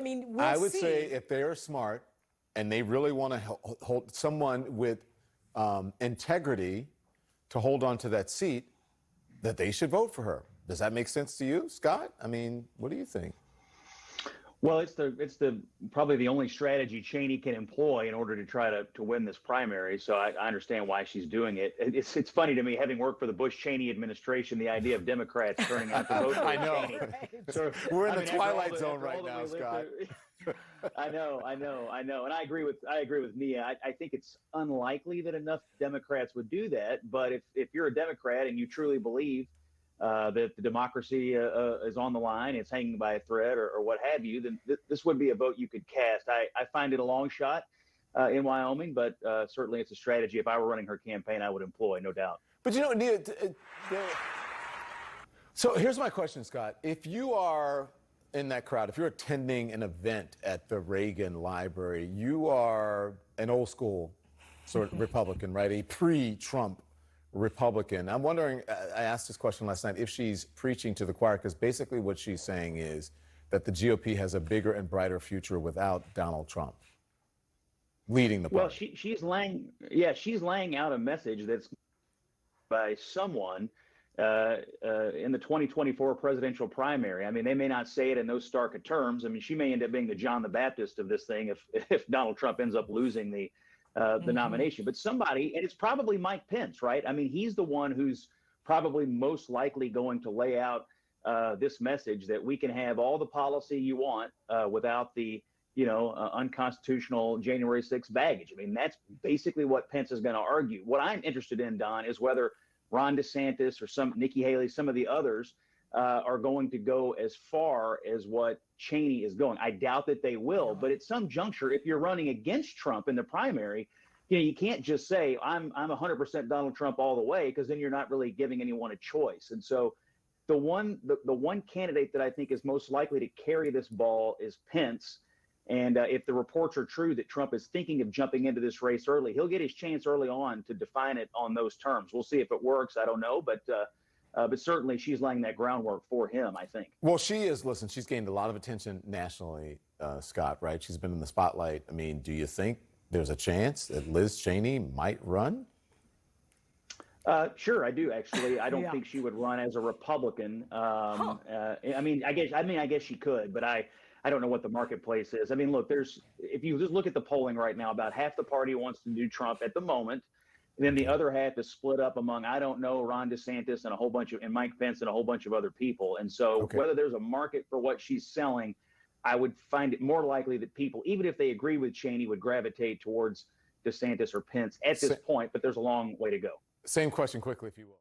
I mean, we'll I would see. say if they're smart and they really want to hold someone with integrity to hold on to that seat, that they should vote for her. Does that make sense to you, Scott? I mean, what do you think? Well, it's probably the only strategy Cheney can employ in order to try to win this primary. So I understand why she's doing it. It's funny to me, having worked for the Bush-Cheney administration, the idea of Democrats turning out to vote for I know. Cheney. So, We're in the twilight zone right now, Scott. I know, and I agree with Mia. I think it's unlikely that enough Democrats would do that. But if you're a Democrat and you truly believe that the democracy is on the line, it's hanging by a thread or what have you, then this would be a vote you could cast. I find it a long shot in Wyoming, but certainly it's a strategy. If I were running her campaign, I would employ, no doubt. But you know, Nia, so here's my question, Scott. If you are in that crowd, if you're attending an event at the Reagan Library, you are an old school sort of Republican, right? A pre-Trump Republican. I'm wondering, I asked this question last night, if she's preaching to the choir, because basically what she's saying is that the GOP has a bigger and brighter future without Donald Trump leading the party. Well, she's laying out a message that's by someone in the 2024 presidential primary. I mean, they may not say it in those stark of terms. I mean, she may end up being the John the Baptist of this thing if Donald Trump ends up losing the nomination. But somebody, and it's probably Mike Pence, right? I mean, he's the one who's probably most likely going to lay out this message that we can have all the policy you want without the unconstitutional January 6th baggage. I mean, that's basically what Pence is going to argue. What I'm interested in, Don, is whether Ron DeSantis or Nikki Haley, some of the others are going to go as far as what Cheney is going. I doubt that they will, but at some juncture, if you're running against Trump in the primary, you can't just say I'm 100% Donald Trump all the way, because then you're not really giving anyone a choice. And so the one candidate that I think is most likely to carry this ball is Pence. And if the reports are true that Trump is thinking of jumping into this race early, he'll get his chance early on to define it on those terms. We'll see if it works. I don't know, but certainly she's laying that groundwork for him, I think. Well, she is. Listen, she's gained a lot of attention nationally, Scott, right? She's been in the spotlight. I mean, do you think there's a chance that Liz Cheney might run? Sure, I do, actually. I don't think she would run as a Republican. I guess she could, but I don't know what the marketplace is. I mean, look, if you just look at the polling right now, about half the party wants to do Trump at the moment. And then the other half is split up among, I don't know, Ron DeSantis and Mike Pence and a whole bunch of other people. And so whether there's a market for what she's selling, I would find it more likely that people, even if they agree with Cheney, would gravitate towards DeSantis or Pence at this point, but there's a long way to go. Same question quickly, if you will.